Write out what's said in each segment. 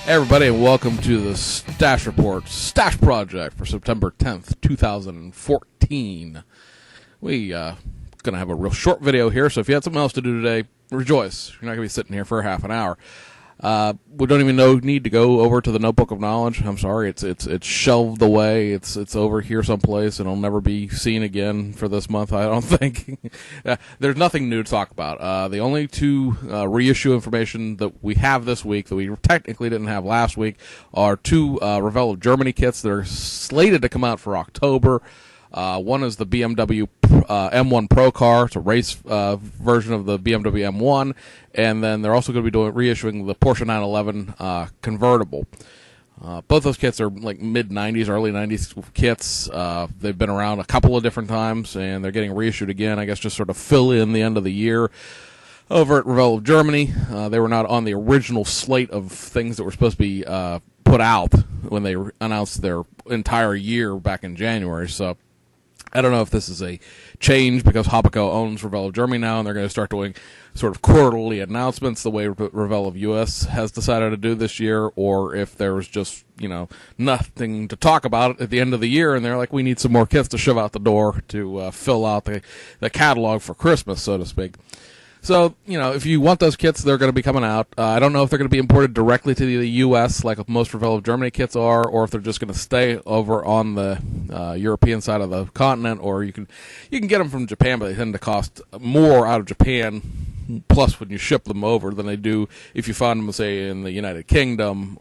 Hey everybody, and welcome to the Stash Report, Stash Project for September 10th, 2014. We going to have a real short video here, so if you had something else to do today, rejoice. You're not going to be sitting here for half an hour. We don't even need to go over to the Notebook of Knowledge. I'm sorry, it's shelved away. It's over here someplace, and it'll never be seen again for this month, I don't think. There's nothing new to talk about. The only two reissue information that we have this week that we technically didn't have last week are two Revell of Germany kits that are slated to come out for October. One is the BMW M1 Pro car. It's a race version of the BMW M1. And then they're also going to be reissuing the Porsche 911 convertible. Both those kits are like mid-90s, early 90s kits. They've been around a couple of different times, and they're getting reissued again, I guess, just sort of fill in the end of the year. Over at Revell of Germany, they were not on the original slate of things that were supposed to be put out when they announced their entire year back in January. So I don't know if this is a change because Habaco owns Revell of Germany now, and they're going to start doing sort of quarterly announcements the way Revell of US has decided to do this year, or if there was just, nothing to talk about at the end of the year, and they're like, we need some more kits to shove out the door to fill out the catalog for Christmas, so to speak. So, if you want those kits, they're going to be coming out. I don't know if they're going to be imported directly to the U.S. like most Revell of Germany kits are, or if they're just going to stay over on the European side of the continent, or you can get them from Japan, but they tend to cost more out of Japan, plus when you ship them over, than they do if you find them, say, in the United Kingdom.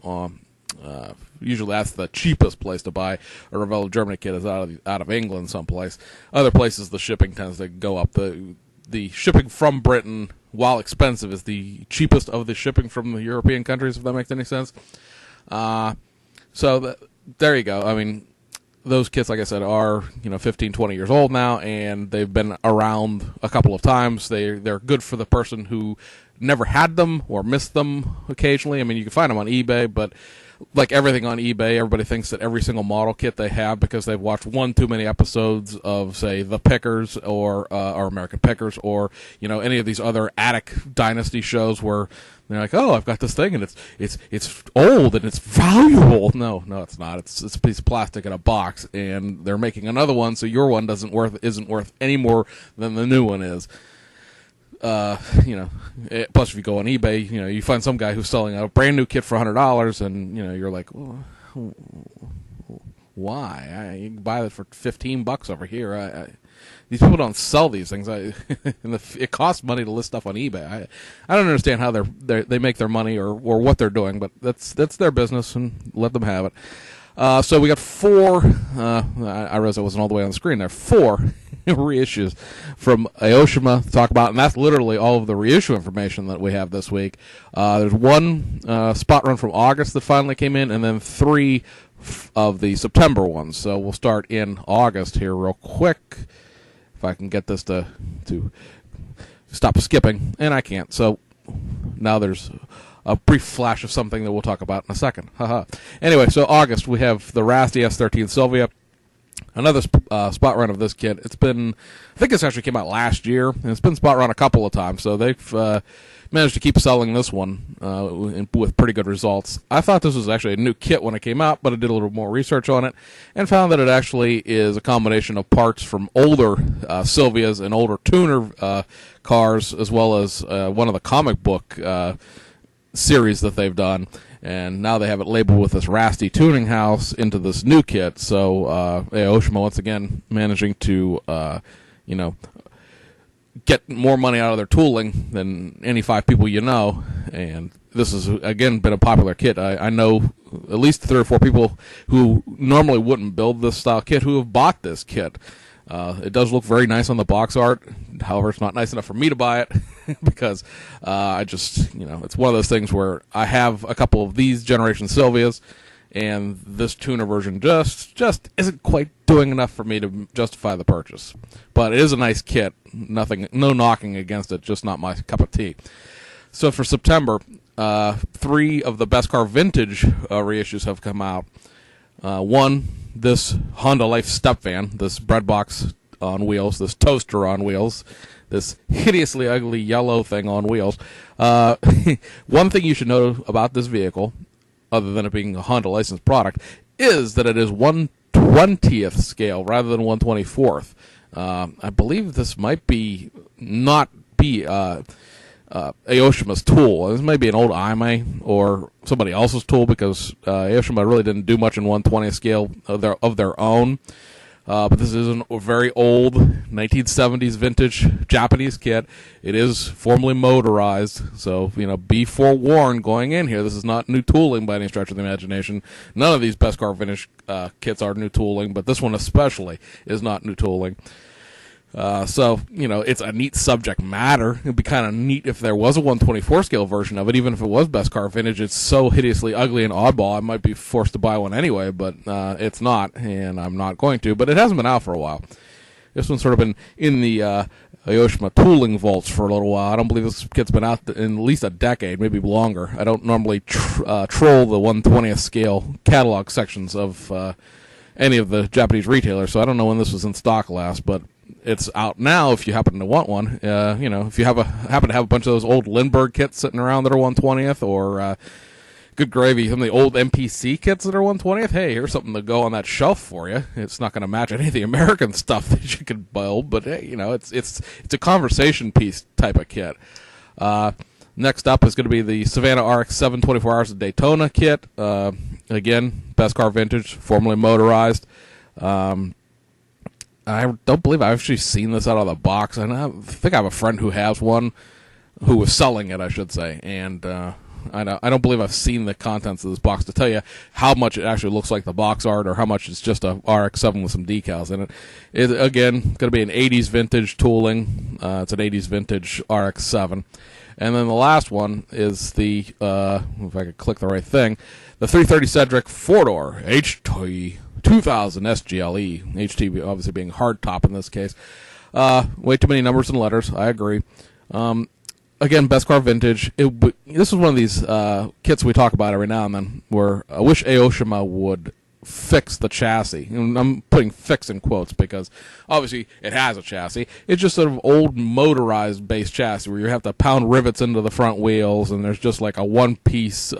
Usually that's the cheapest place to buy a Revell of Germany kit is out of England someplace. Other places the shipping tends to go up. The shipping from Britain, while expensive, is the cheapest of the shipping from the European countries, if that makes any sense. There you go. I mean, those kits, like I said, are 15, 20 years old now, and they've been around a couple of times. They're good for the person who never had them or missed them occasionally. I mean, you can find them on eBay, but like everything on eBay, everybody thinks that every single model kit they have, because they've watched one too many episodes of, say, The Pickers or American Pickers, or any of these other attic dynasty shows where they're like, oh, I've got this thing and it's old and it's valuable. No, it's not. It's a piece of plastic in a box, and they're making another one, so your one isn't worth any more than the new one is. Plus if you go on eBay, you find some guy who's selling a brand new kit for $100, and you're like, well, why? You can buy it for $15 over here. These people don't sell these things. It costs money to list stuff on eBay. I don't understand how they make their money or what they're doing, but that's their business, and let them have it. So we got four. I realized I wasn't all the way on the screen there. 4 reissues from Aoshima to talk about, and that's literally all of the reissue information that we have this week. There's one spot run from August that finally came in, and then 3 of the September ones. So we'll start in August here real quick. If I can get this to stop skipping, and I can't. So now there's a brief flash of something that we'll talk about in a second. Anyway, so August, we have the RAST ES13 Silvia. Another spot run of this kit. I think this actually came out last year, and it's been spot run a couple of times, so they've managed to keep selling this one with pretty good results. I thought this was actually a new kit when it came out, but I did a little more research on it and found that it actually is a combination of parts from older Silvias and older tuner cars, as well as one of the comic book series that they've done, and now they have it labeled with this Rasty tuning house into this new kit. So Aoshima once again managing to get more money out of their tooling than any 5 people and this has again been a popular kit. I know at least 3 or 4 people who normally wouldn't build this style kit who have bought this kit. It does look very nice on the box art. However, it's not nice enough for me to buy it because I just, it's one of those things where I have a couple of these generation Silvias, and this tuner version just isn't quite doing enough for me to justify the purchase. But it is a nice kit. No knocking against it, just not my cup of tea. So for September, 3 of the Best Car Vintage reissues have come out. One, this Honda Life step van, this bread box on wheels, this toaster on wheels, this hideously ugly yellow thing on wheels. One thing you should know about this vehicle, other than it being a Honda licensed product, is that it is 1/20th scale rather than 1/24th. I believe this might be not be Aoshima's tool. This may be an old Aimei or somebody else's tool, because Aoshima really didn't do much in 1/20th scale of their own. But this is a very old 1970s vintage Japanese kit. It is formally motorized, so, be forewarned going in here. This is not new tooling by any stretch of the imagination. None of these Best Car Vintage kits are new tooling, but this one especially is not new tooling. So, it's a neat subject matter. It'd be kind of neat if there was a 1/24 scale version of it, even if it was Best Car Vintage. It's so hideously ugly and oddball, I might be forced to buy one anyway, but it's not, and I'm not going to. But it hasn't been out for a while. This one's sort of been in the Aoshima tooling vaults for a little while. I don't believe this kit's been out in at least a decade, maybe longer. I don't normally troll the 1/20th scale catalog sections of any of the Japanese retailers, so I don't know when this was in stock last, but it's out now if you happen to want one. If you happen to have a bunch of those old Lindbergh kits sitting around that are 1/20th, or good gravy, some of the old MPC kits that are 1/20th, hey, here's something to go on that shelf for you. It's not going to match any of the American stuff that you could build, but hey, it's a conversation piece type of kit. Next up is going to be the Savannah RX-7 24 Hours of Daytona kit. Again, Best Car Vintage, formerly motorized. I don't believe I've actually seen this out of the box. And I think I have a friend who has one, who was selling it, I should say. And I don't believe I've seen the contents of this box to tell you how much it actually looks like the box art, or how much it's just a RX-7 with some decals in it. Again, going to be an 80s vintage tooling. It's an 80s vintage RX-7. And then the last one is the, if I could click the right thing, the 330 Cedric 4-door HT 2000 SGLE. HT obviously being hardtop in this case. Way too many numbers and letters. I agree. Again, Best Car Vintage. This is one of these kits we talk about every now and then, where I wish Aoshima would fix the chassis. And I'm putting "fix" in quotes because obviously it has a chassis. It's just sort of old motorized base chassis where you have to pound rivets into the front wheels, and there's just like a one-piece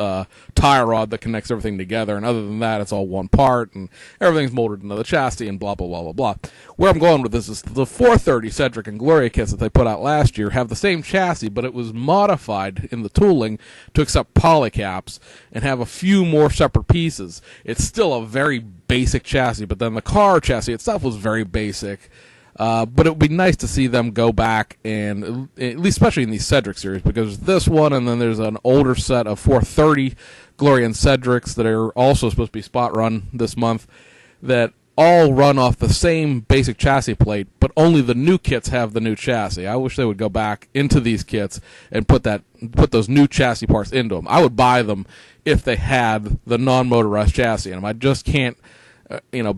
tie rod that connects everything together, and other than that it's all one part, and everything's molded into the chassis, and blah blah blah blah blah. Where I'm going with this is the 430 Cedric and Gloria kits that they put out last year have the same chassis, but it was modified in the tooling to accept polycaps and have a few more separate pieces. It's still a very basic chassis, but then the car chassis itself was very basic. But it would be nice to see them go back, and at least especially in the Cedric series, because this one, and then there's an older set of 430 Gloria and Cedrics that are also supposed to be spot run this month, that all run off the same basic chassis plate, but only the new kits have the new chassis. I wish they would go back into these kits and put those new chassis parts into them. I would buy them if they had the non-motorized chassis in them. I just can't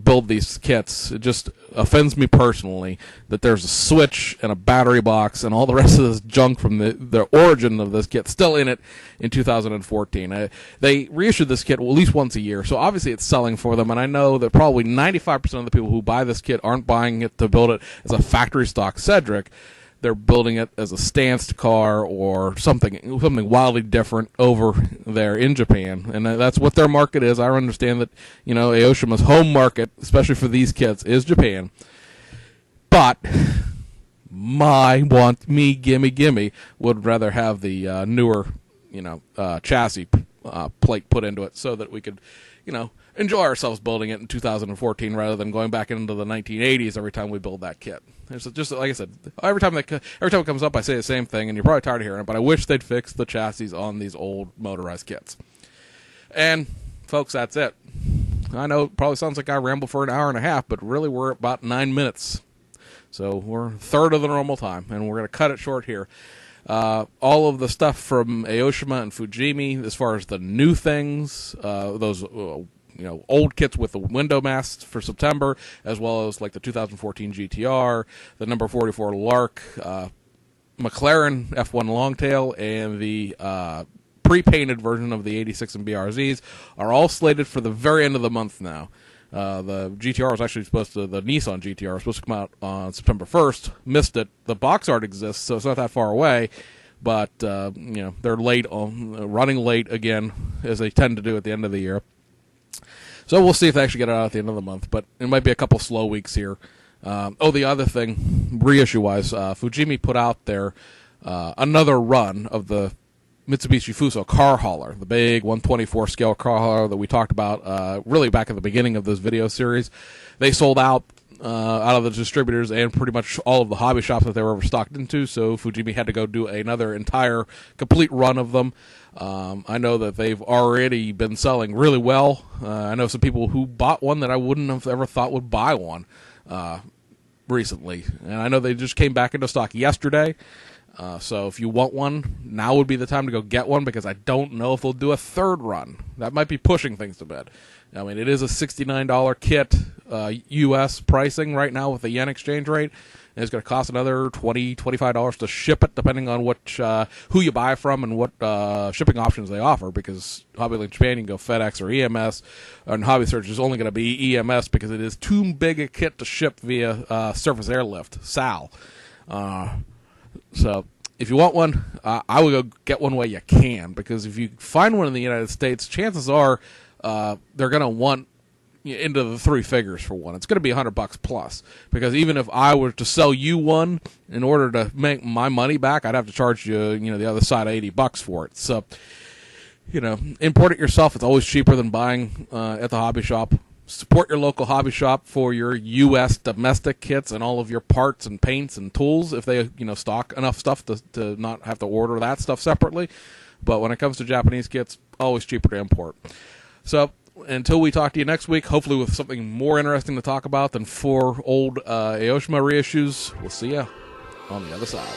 build these kits. It just offends me personally that there's a switch and a battery box and all the rest of this junk from the origin of this kit still in it in 2014. They reissued this kit at least once a year, so obviously it's selling for them, and I know that probably 95% of the people who buy this kit aren't buying it to build it as a factory stock Cedric. They're building it as a stanced car or something wildly different over there in Japan, and that's what their market is. I understand that Aoshima's home market, especially for these kits, is Japan. But gimme would rather have the newer chassis plate put into it so that we could enjoy ourselves building it in 2014 rather than going back into the 1980s every time we build that kit. There's just like I said, every time it comes up, I say the same thing, and you're probably tired of hearing it. But I wish they'd fix the chassis on these old motorized kits. And folks, that's it. I know it probably sounds like I ramble for an hour and a half, but really we're about 9 minutes, so we're a third of the normal time, and we're going to cut it short here. All of the stuff from Aoshima and Fujimi, as far as the new things, those old kits with the window masks for September, as well as like the 2014 GTR, the number 44 Lark, McLaren F1 Longtail, and the pre-painted version of the 86 and BRZs are all slated for the very end of the month now. The GTR was actually the Nissan GTR was supposed to come out on September 1st. Missed it. The box art exists, so it's not that far away. but they're running late again, as they tend to do at the end of the year. So we'll see if they actually get it out at the end of the month, but it might be a couple slow weeks here. The other thing, reissue-wise, Fujimi put out their another run of the Mitsubishi Fuso car hauler, the big 124 scale car hauler that we talked about really back at the beginning of this video series. They sold out of the distributors and pretty much all of the hobby shops that they were ever stocked into, so Fujimi had to go do another entire complete run of them. I know that they've already been selling really well. I know some people who bought one that I wouldn't have ever thought would buy one recently, and I know they just came back into stock yesterday. So if you want one, now would be the time to go get one, because I don't know if they'll do a third run. That might be pushing things a bit. I mean, it is a $69 kit, U.S. pricing right now with the yen exchange rate, and it's going to cost another $20, $25 to ship it, depending on who you buy from and what shipping options they offer, because HobbyLink Japan, you can go FedEx or EMS, and Hobby Search is only going to be EMS because it is too big a kit to ship via Surface Airlift, SAL. So if you want one, I would go get one while you can, because if you find one in the United States, chances are they're going to want into the three figures for one. It's going to be $100 plus, because even if I were to sell you one, in order to make my money back, I'd have to charge you, the other side $80 for it. So, import it yourself. It's always cheaper than buying at the hobby shop. Support your local hobby shop for your U.S. domestic kits and all of your parts and paints and tools, if they stock enough stuff to not have to order that stuff separately. But when it comes to Japanese kits, always cheaper to import. So until we talk to you next week, hopefully with something more interesting to talk about than 4 old Aoshima reissues, we'll see you on the other side.